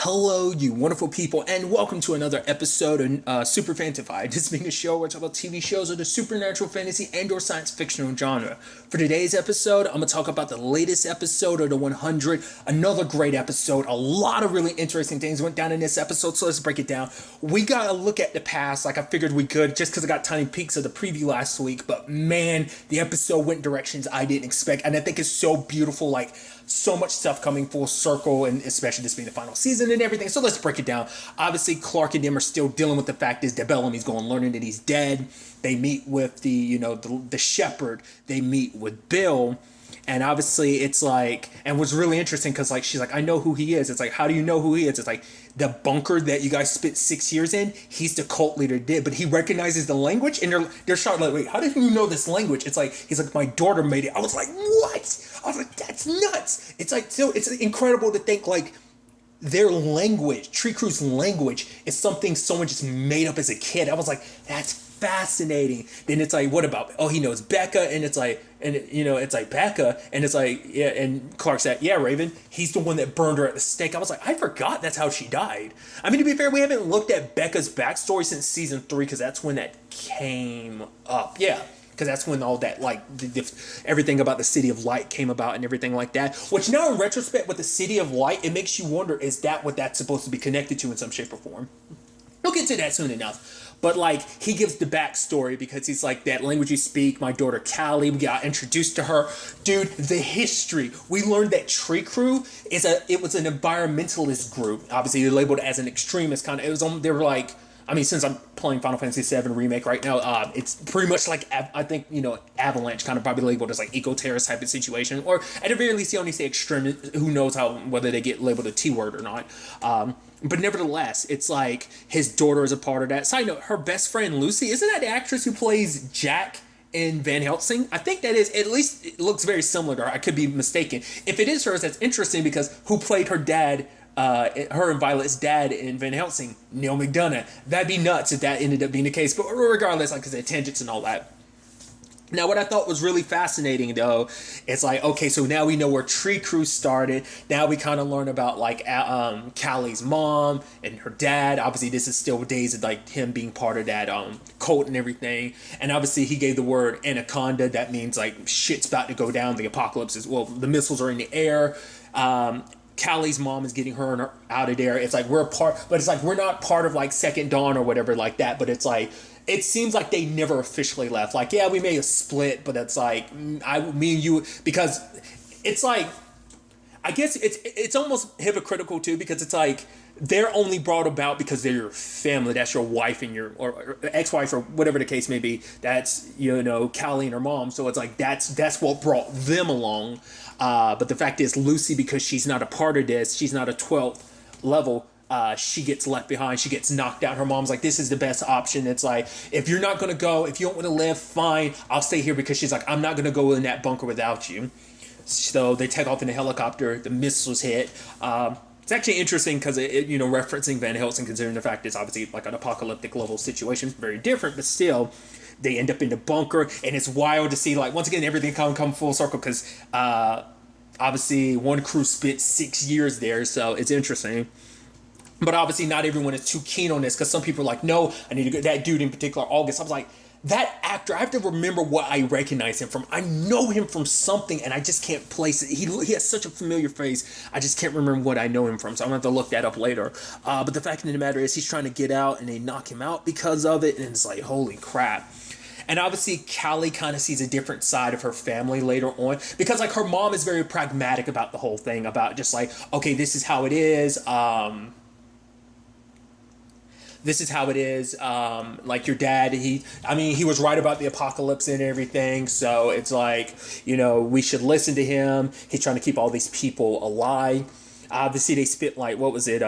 Hello, you wonderful people, and welcome to another episode of Super-Fanta-Fi. This being a show where I talk about TV shows of the supernatural, fantasy, and/or science fictional genre. For today's episode, I'm going to talk about the latest episode of the 100. Another great episode. A lot of really interesting things went down in this episode, so let's break it down. We got to look at the past like I figured we could, just because I got tiny peeks of the preview last week. But man, the episode went directions I didn't expect, and I think it's so beautiful, like so much stuff coming full circle, and especially this being the final season and everything. So let's break it down. Obviously, Clark and them are still dealing with the fact is that Bellamy's going, learning that he's dead. They meet with the shepherd. They meet with Bill. And obviously it's like, and what's really interesting, because like she's like, I know who he is. It's like, how do you know who he is? It's like, the bunker that you guys spent 6 years in, he's the cult leader did, but he recognizes the language, and they're shocked, like, wait, how did you know this language? It's like, he's like, my daughter made it. I was like, what? I was like, that's nuts. It's like, so it's incredible to think like their language, Tree Crew's language, is something someone just made up as a kid. I was like, that's fascinating. Then it's like, what about, oh, he knows Becca, and it's like, it's like Becca, and it's like, yeah, and Clark said, yeah, Raven, he's the one that burned her at the stake. I was like, I forgot that's how she died. I mean, to be fair, we haven't looked at Becca's backstory since season 3, because that's when that came up. Yeah, because that's when all that, like, everything about the City of Light came about and everything like that. Which now, in retrospect, with the City of Light, it makes you wonder, is that what that's supposed to be connected to in some shape or form? We'll get to that soon enough. But like, he gives the backstory because he's like, that language you speak, my daughter Callie, we got introduced to her. Dude, the history. We learned that Tree Crew it was an environmentalist group. Obviously, they're labeled as an extremist kind of. They were like, I mean, since I'm playing Final Fantasy VII Remake right now, it's pretty much like, I think, Avalanche kind of probably labeled as like eco-terrorist type of situation. Or at the very least, you only say extremist. Who knows whether they get labeled a T-word or not. But nevertheless, it's like his daughter is a part of that. Side note, her best friend Lucy, isn't that the actress who plays Jack in Van Helsing? I think that is, at least it looks very similar to her. I could be mistaken. If it is hers, that's interesting, because who played her dad, her and Violet's dad in Van Helsing? Neil McDonough. That'd be nuts if that ended up being the case. But regardless, like, because of tangents and all that. Now, what I thought was really fascinating, though, is like, okay, so now we know where Tree Crew started. Now we kind of learn about, like, Callie's mom and her dad. Obviously, this is still days of, like, him being part of that cult and everything. And obviously, he gave the word Anaconda. That means, like, shit's about to go down. The apocalypse is, well, the missiles are in the air. Callie's mom is getting her out of there. It's like, we're not part of, like, Second Dawn or whatever like that. But it's like, it seems like they never officially left. Like, yeah, we may have split, but it's like, me and you, because it's like, I guess it's almost hypocritical too, because it's like, they're only brought about because they're your family. That's your wife and or ex-wife or whatever the case may be. That's, Callie and her mom. So it's like, that's what brought them along. But the fact is, Lucy, because she's not a part of this, she's not a 12th level, she gets left behind. She gets knocked out. Her mom's like, this is the best option. It's like, if you're not going to go, if you don't want to live, fine, I'll stay here, because she's like, I'm not going to go in that bunker without you. So they take off in a helicopter. The missiles hit. It's actually interesting because referencing Van Helsing, considering the fact it's obviously like an apocalyptic level situation, very different, but still, they end up in the bunker, and it's wild to see, like, once again, everything come full circle, because obviously one crew spent 6 years there, so it's interesting. But obviously not everyone is too keen on this, because some people are like, no, I need to go. That dude in particular, August, I was like, that actor, I have to remember what I recognize him from. I know him from something, and I just can't place it. He has such a familiar face. I just can't remember what I know him from, so I'm going to have to look that up later. But the fact of the matter is, he's trying to get out, and they knock him out because of it, and it's like, holy crap. And obviously, Callie kind of sees a different side of her family later on, because, like, her mom is very pragmatic about the whole thing, about just like, okay, this is how it is. This is how it is. Like, your dad, he was right about the apocalypse and everything. So it's like, we should listen to him. He's trying to keep all these people alive. Obviously, they spent, like, what was it?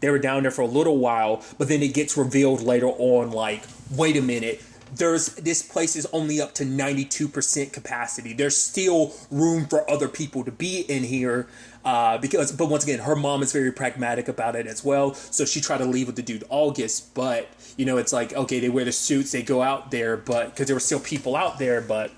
They were down there for a little while, but then it gets revealed later on, like, wait a minute. This place is only up to 92% capacity. There's still room for other people to be in here, but once again, her mom is very pragmatic about it as well. So she tried to leave with the dude August, but it's like, okay, they wear the suits, they go out there, but because there were still people out there, but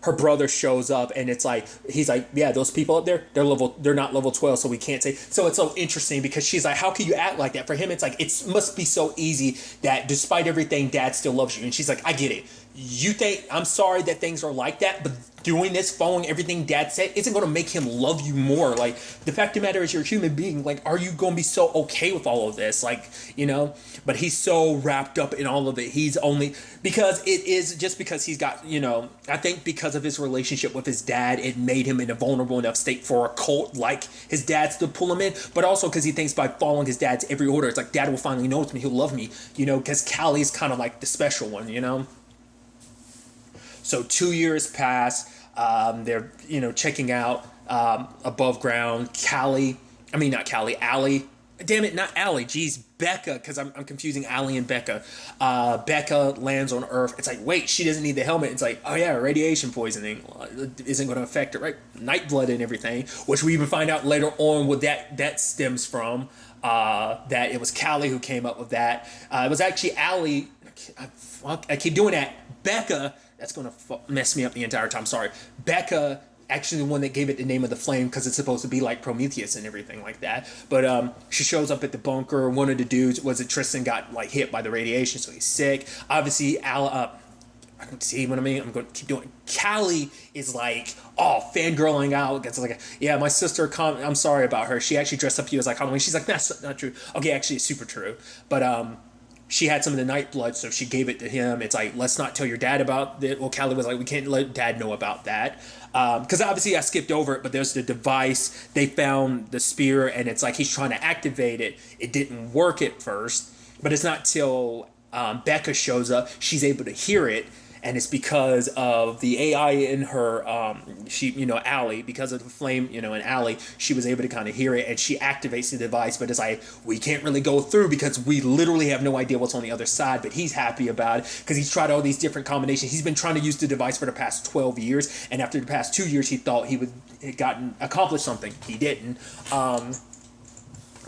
her brother shows up, and it's like he's like, yeah, those people up there, they're not level 12, so we can't say. So it's so interesting because she's like, how can you act like that? For him, it's like it must be so easy that despite everything, Dad still loves you. And she's like, I get it. You think I'm sorry that things are like that, but doing this, following everything Dad said, isn't going to make him love you more. Like, the fact of the matter is, you're a human being. Like, are you going to be so okay with all of this? Like, you know, but he's so wrapped up in all of it. He's only because it is just because he's got, you know, I think because of his relationship with his dad, it made him in a vulnerable enough state for a cult like his dad's to pull him in. But also because he thinks by following his dad's every order, it's like, Dad will finally notice me. He'll love me, you know, because Callie's kind of like the special one, you know. So 2 years pass. They're, you know, checking out above ground. Allie. Damn it, not Allie. Geez, Becca, because I'm confusing Allie and Becca. Becca lands on Earth. It's like, wait, she doesn't need the helmet. It's like, oh yeah, radiation poisoning isn't going to affect it, right? Night blood and everything, which we even find out later on what that stems from. That it was Callie who came up with that. It was actually Allie. I keep doing that. Becca. That's going to mess me up the entire time. Sorry. Becca, actually the one that gave it the name of the flame because it's supposed to be like Prometheus and everything like that. But she shows up at the bunker. One of the dudes, was it Tristan, got like hit by the radiation, so he's sick. Obviously, see what I mean? I'm going to keep doing it. Callie is like, fangirling out. Gets like, yeah, my sister, I'm sorry about her. She actually dressed up you as like Halloween. She's like, that's not true. Okay, actually, it's super true. But, she had some of the night blood, so she gave it to him. It's like, let's not tell your dad about it. Well, Callie was like, we can't let Dad know about that. Because obviously I skipped over it, but there's the device. They found the spear, and it's like he's trying to activate it. It didn't work at first, but it's not till Becca shows up, she's able to hear it. And it's because of the AI in her, Allie, because of the flame, in Allie, she was able to kind of hear it, and she activates the device. But it's like, we can't really go through because we literally have no idea what's on the other side. But he's happy about it because he's tried all these different combinations. He's been trying to use the device for the past 12 years. And after the past 2 years, he thought he would accomplish something. He didn't.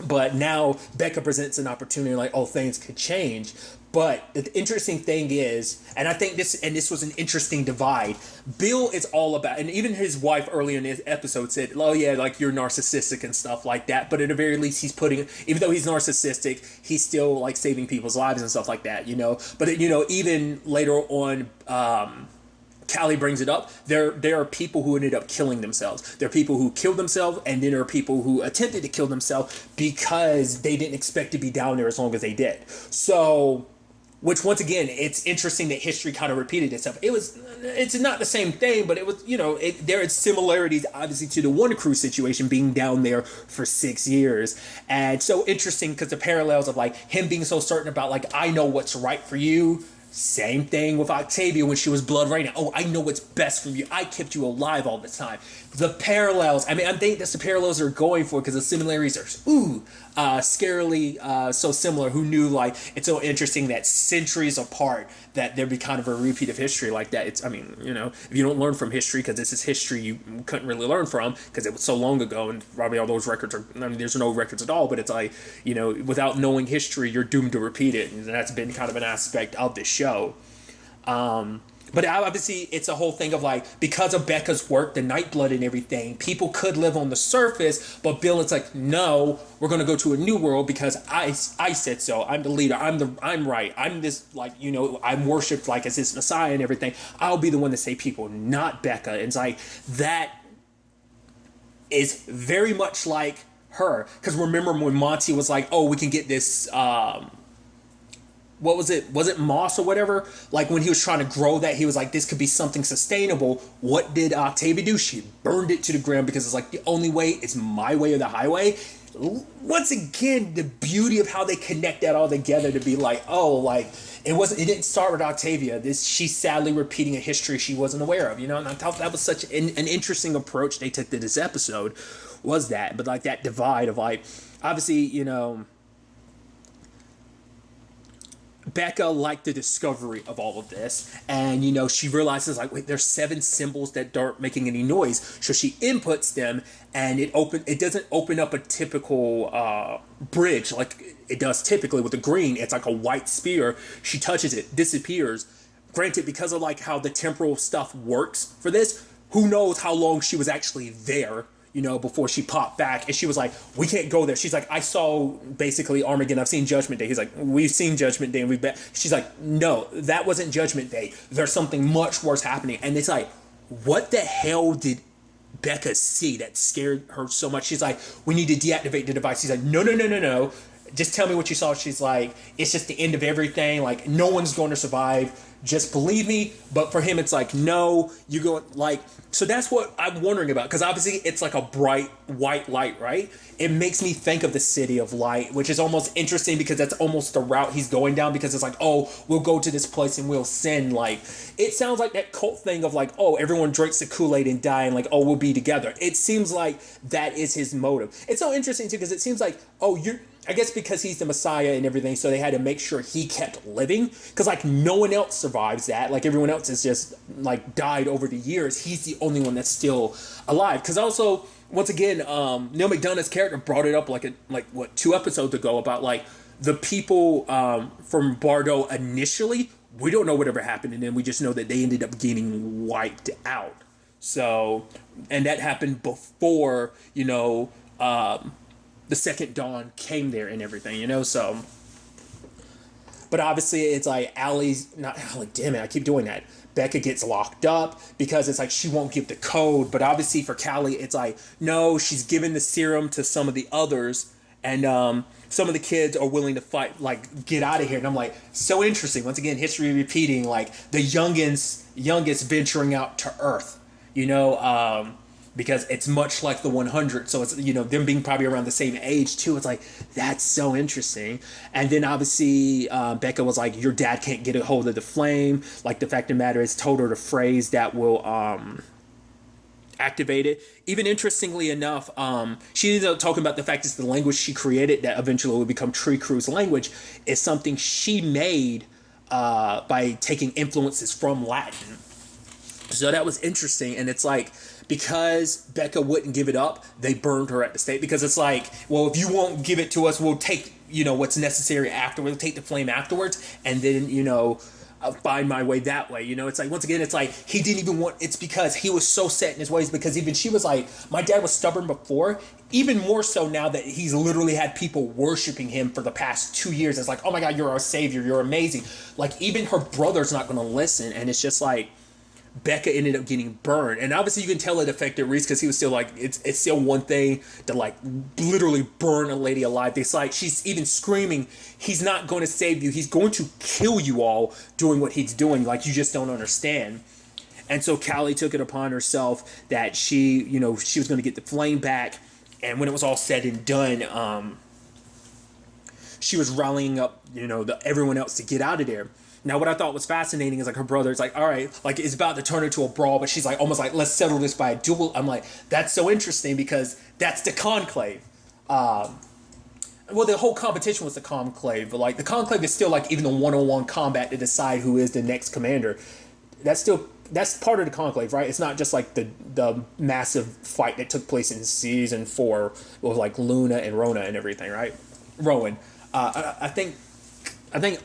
But now Becca presents an opportunity like, things could change. But the interesting thing is, and I think this was an interesting divide. Bill is all about, and even his wife earlier in his episode said, oh yeah, like you're narcissistic and stuff like that. But at the very least, he's putting, even though he's narcissistic, he's still like saving people's lives and stuff like that, But, even later on, Callie brings it up. There are people who ended up killing themselves. There are people who killed themselves, and then there are people who attempted to kill themselves because they didn't expect to be down there as long as they did. So, which once again, it's interesting that history kind of repeated itself. It's not the same thing, but it was, there are similarities obviously to the One Crew situation being down there for 6 years. And so interesting because the parallels of like him being so certain about like, I know what's right for you. Same thing with Octavia when she was blood raining. Oh, I know what's best for you. I kept you alive all the time. The parallels, I think that's the parallels they're going for because the similarities are, scarily so similar. Who knew, like, it's so interesting that centuries apart that there'd be kind of a repeat of history like that. It's, if you don't learn from history, because this is history you couldn't really learn from because it was so long ago and probably all those records are, there's no records at all, but it's like, without knowing history, you're doomed to repeat it. And that's been kind of an aspect of this show. But obviously, it's a whole thing of like, because of Becca's work, the Nightblood and everything, people could live on the surface, but Bill is like, no, we're going to go to a new world because I said so. I'm the leader. I'm right. I'm this, like, I'm worshipped like as this messiah and everything. I'll be the one to save people, not Becca. And it's like, that is very much like her. Because remember when Monty was like, oh, we can get this, what was it? Was it moss or whatever? Like when he was trying to grow that, he was like, this could be something sustainable. What did Octavia do? She burned it to the ground because it's like, the only way is my way or the highway. Once again, the beauty of how they connect that all together to be like, oh, like it didn't start with Octavia. She's sadly repeating a history she wasn't aware of, And I thought that was such an interesting approach they took to this episode was that, but like that divide of like, obviously, Becca liked the discovery of all of this, and she realizes like, wait, there's 7 symbols that aren't making any noise, so she inputs them, and it doesn't open up a typical bridge like it does typically with the green. It's like a white spear. She touches it, disappears, granted, because of like how the temporal stuff works for this, who knows how long she was actually there, before she popped back. And she was like, we can't go there. She's like, I saw basically Armageddon. I've seen Judgment Day. He's like, we've seen Judgment Day and we've been. She's like, no, that wasn't Judgment Day. There's something much worse happening. And it's like, what the hell did Becca see that scared her so much? She's like, we need to deactivate the device. He's like, no, no, no, no, no. Just tell me what you saw. She's like, it's just the end of everything. Like, no one's going to survive. Just believe me. But for him, it's like, no, you go like. So that's what I'm wondering about. Because obviously, it's like a bright white light, right? It makes me think of the City of Light, which is almost interesting because that's almost the route he's going down. Because it's like, oh, we'll go to this place and we'll sin. Like, it sounds like that cult thing of like, oh, everyone drinks the Kool-Aid and die, and like, oh, we'll be together. It seems like that is his motive. It's so interesting too because it seems like, oh, I guess because he's the Messiah and everything, so they had to make sure he kept living. Because, like, no one else survives that. Like, everyone else has just, like, died over the years. He's the only one that's still alive. Because also, once again, Neil McDonough's character brought it up, 2 episodes ago about, like, the people from Bardo initially, we don't know whatever happened to them. We just know that they ended up getting wiped out. So, and that happened before, the second dawn came there and everything, so. But obviously it's like damn it, I keep doing that. Becca gets locked up because it's like she won't give the code. But obviously for Callie, it's like, no, she's given the serum to some of the others. And some of the kids are willing to fight, like, get out of here. And I'm like, so interesting. Once again, history repeating, like, the youngest venturing out to Earth, because it's much like the 100. So it's, them being probably around the same age too. It's like, that's so interesting. And then obviously Becca was like, your dad can't get a hold of the flame. Like, the fact of the matter is, told her the phrase that will activate it. Even interestingly enough, she ended up talking about the fact that the language she created that eventually would become Tree Crew's language is something she made by taking influences from Latin. So that was interesting. And it's like, because Becca wouldn't give it up, they burned her at the stake. Because it's like, well, if you won't give it to us, we'll take, what's necessary afterwards. We'll take the flame afterwards. And then, I'll find my way that way. It's like, once again, it's like, he didn't even want, it's because he was so set in his ways. Because even she was like, my dad was stubborn before, even more so now that he's literally had people worshiping him for the past 2 years. It's like, oh my God, you're our savior. You're amazing. Like, even her brother's not going to listen. And it's just like, Becca ended up getting burned. And obviously you can tell it affected Reese because he was still like, it's still one thing to like literally burn a lady alive. It's like, she's even screaming, he's not going to save you. He's going to kill you all doing what he's doing. Like, you just don't understand. And so Callie took it upon herself that she was going to get the flame back. And when it was all said and done, she was rallying up, everyone else to get out of there. Now, what I thought was fascinating is like her brother's like, all right, like it's about to turn into a brawl, but she's like, almost like, let's settle this by a duel. I'm like, that's so interesting because that's the conclave. Well, the whole competition was the conclave, but like the conclave is still like even the one-on-one combat to decide who is the next commander. That's part of the conclave, right? It's not just like the massive fight that took place in season 4 with like Luna and Rona and everything, right? Rowan. I think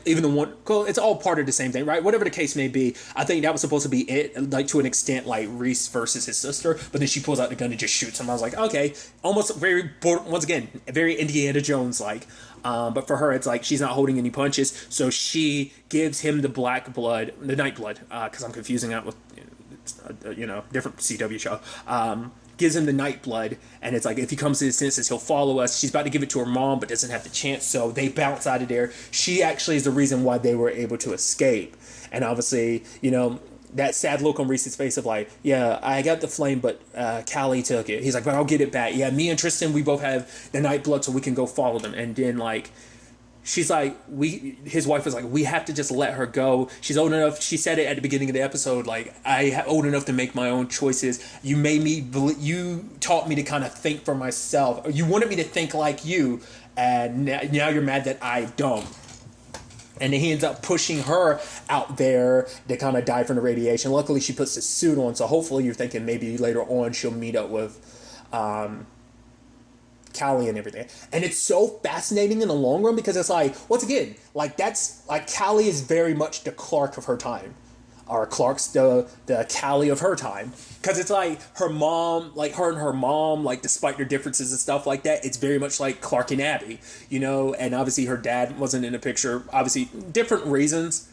even the one, it's all part of the same thing, right? Whatever the case may be, I think that was supposed to be it, like to an extent, like Reese versus his sister. But then she pulls out the gun and just shoots him. I was like, okay, almost once again, very Indiana Jones like. But for her, it's like she's not holding any punches, so she gives him the night blood, because I'm confusing that with, different CW show. Gives him the night blood, and it's like, if he comes to his senses, he'll follow us. She's about to give it to her mom, but doesn't have the chance, so they bounce out of there. She actually is the reason why they were able to escape. And obviously, that sad look on Reese's face of like, yeah, I got the flame, but Callie took it. He's like, but I'll get it back. Yeah, me and Tristan, we both have the night blood, so we can go follow them. And then like, she's like, his wife was like, we have to just let her go. She's old enough. She said it at the beginning of the episode, like, I'm old enough to make my own choices. You taught me to kind of think for myself. You wanted me to think like you, and now you're mad that I don't. And then he ends up pushing her out there to kind of die from the radiation. Luckily, she puts the suit on, so hopefully you're thinking maybe later on she'll meet up with Callie and everything. And it's so fascinating in the long run because it's like, once again, like that's like Callie is very much the Clark of her time. or Clark's the Callie of her time. Because it's like her mom, like her and her mom, like despite their differences and stuff like that, it's very much like Clark and Abby, and obviously her dad wasn't in the picture, obviously different reasons.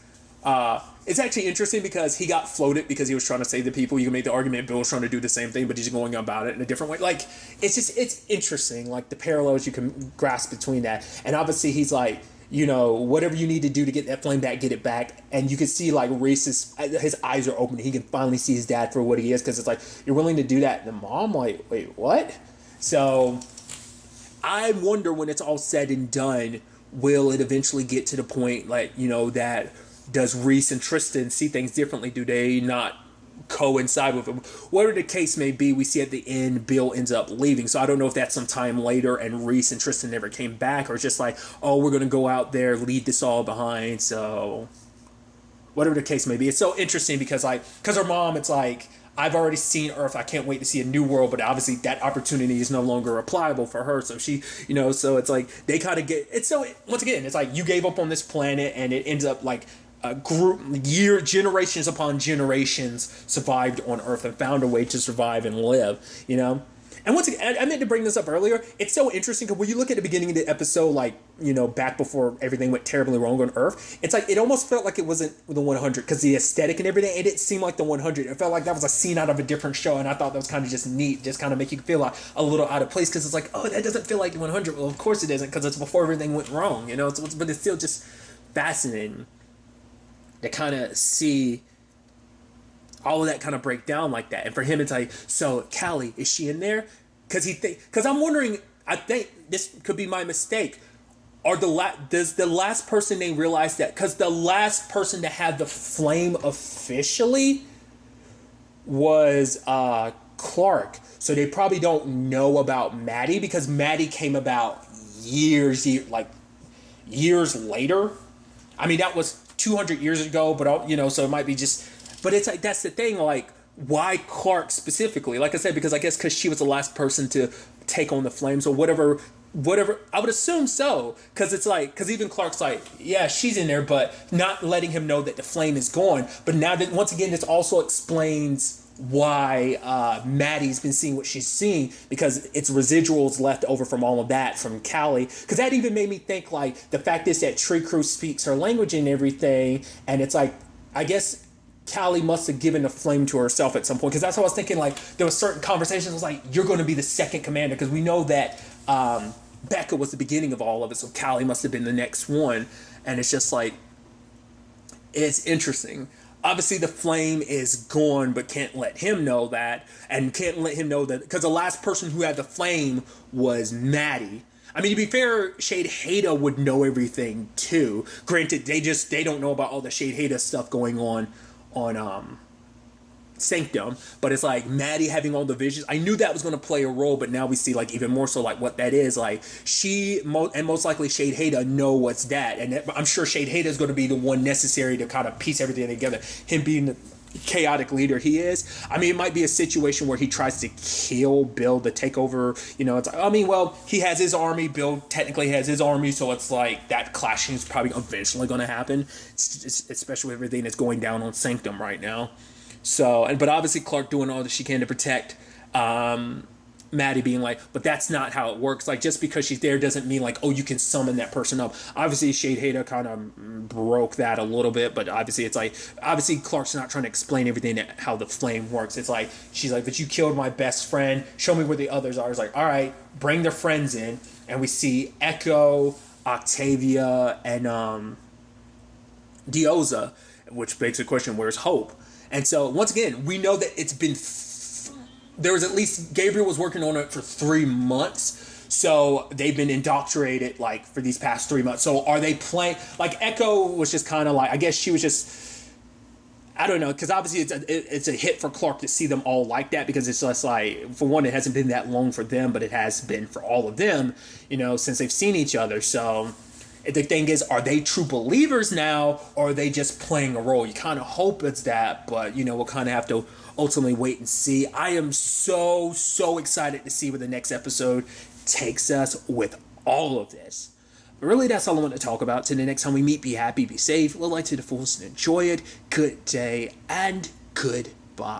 It's actually interesting because he got floated because he was trying to save the people. You can make the argument Bill was trying to do the same thing, but he's going about it in a different way. Like, it's interesting, like the parallels you can grasp between that. And obviously he's like, whatever you need to do to get that flame back, get it back. And you can see like Reese's, his eyes are open. He can finally see his dad for what he is, because it's like, you're willing to do that. And the mom, like, wait, what? So I wonder, when it's all said and done, will it eventually get to the point, like, that does Reese and Tristan see things differently? Do they not coincide with him? Whatever the case may be, we see at the end Bill ends up leaving. So I don't know if that's some time later and Reese and Tristan never came back, or it's just like, oh, we're going to go out there, leave this all behind. So whatever the case may be, it's so interesting because her mom, it's like, I've already seen Earth. I can't wait to see a new world, but obviously that opportunity is no longer applicable for her. So she, so it's like they kind of get, it's so, once again, it's like you gave up on this planet and it ends up like a group, generations upon generations survived on Earth and found a way to survive and live, And once again, I meant to bring this up earlier. It's so interesting because when you look at the beginning of the episode, like, back before everything went terribly wrong on Earth, it's like it almost felt like it wasn't the 100 because the aesthetic and everything, it didn't seem like the 100. It felt like that was a scene out of a different show, and I thought that was kind of just neat, just kind of make you feel like a little out of place because it's like, oh, that doesn't feel like the 100. Well, of course it isn't because it's before everything went wrong, but it's still just fascinating to kind of see all of that kind of break down like that. And for him, it's like, so Callie, is she in there? Because I'm wondering, I think this could be my mistake. Does the last person they realize that? Because the last person to have the flame officially was Clark. So they probably don't know about Maddie because Maddie came about years later. I mean, that was 200 years ago, but so it might be just, but it's like, that's the thing, like, why Clark specifically? Like I said, because she was the last person to take on the flames or whatever, I would assume so, because it's like, because even Clark's like, yeah, she's in there, but not letting him know that the flame is gone. But now that, once again, this also explains why Maddie's been seeing what she's seeing, because it's residuals left over from all of that from Callie. Because that even made me think, like, the fact is that Tree Crew speaks her language and everything, and it's like, I guess Callie must have given the flame to herself at some point, because that's what I was thinking. Like, there was certain conversations, was like, you're going to be the second commander, because we know that Becca was the beginning of all of it, so Callie must have been the next one. And it's just like, it's interesting. Obviously, the flame is gone, but can't let him know that. And can't let him know that, because the last person who had the flame was Maddie. I mean, to be fair, Shade Haida would know everything, too. Granted, they don't know about all the Shade Haida stuff going on Sanctum. But it's like, Maddie having all the visions. I knew that was going to play a role, but now we see, like, even more so, like, what that is. Like, and most likely Shade Haida know what's that. And I'm sure Shade Haida is going to be the one necessary to kind of piece everything together. Him being the chaotic leader he is. I mean, it might be a situation where he tries to kill Bill to take over, it's, I mean, well, he has his army, Bill technically has his army, so it's like that clashing is probably eventually going to happen, especially with everything that's going down on Sanctum right now. So, but obviously Clark doing all that she can to protect Maddie, being like, but that's not how it works. Like, just because she's there doesn't mean, like, oh, you can summon that person up. Obviously, Shade Haida kind of broke that a little bit, but obviously it's like, obviously Clark's not trying to explain everything, how the flame works. It's like, she's like, but you killed my best friend. Show me where the others are. It's like, all right, bring their friends in. And we see Echo, Octavia, and Dioza, which begs the question, where's Hope? And so, once again, we know that it's been, there was at least, Gabriel was working on it for 3 months. So, they've been indoctrinated, like, for these past 3 months. So, are they playing, like, Echo was just kind of like, I guess she was just, I don't know, because obviously it's a hit for Clark to see them all like that, because it's just like, for one, it hasn't been that long for them, but it has been for all of them, since they've seen each other. So, the thing is, are they true believers now, or are they just playing a role? You kind of hope it's that, but, we'll kind of have to ultimately wait and see. I am so excited to see where the next episode takes us with all of this. But really, that's all I want to talk about. Till the next time we meet, be happy, be safe, live life to the fullest, and enjoy it. Good day and goodbye.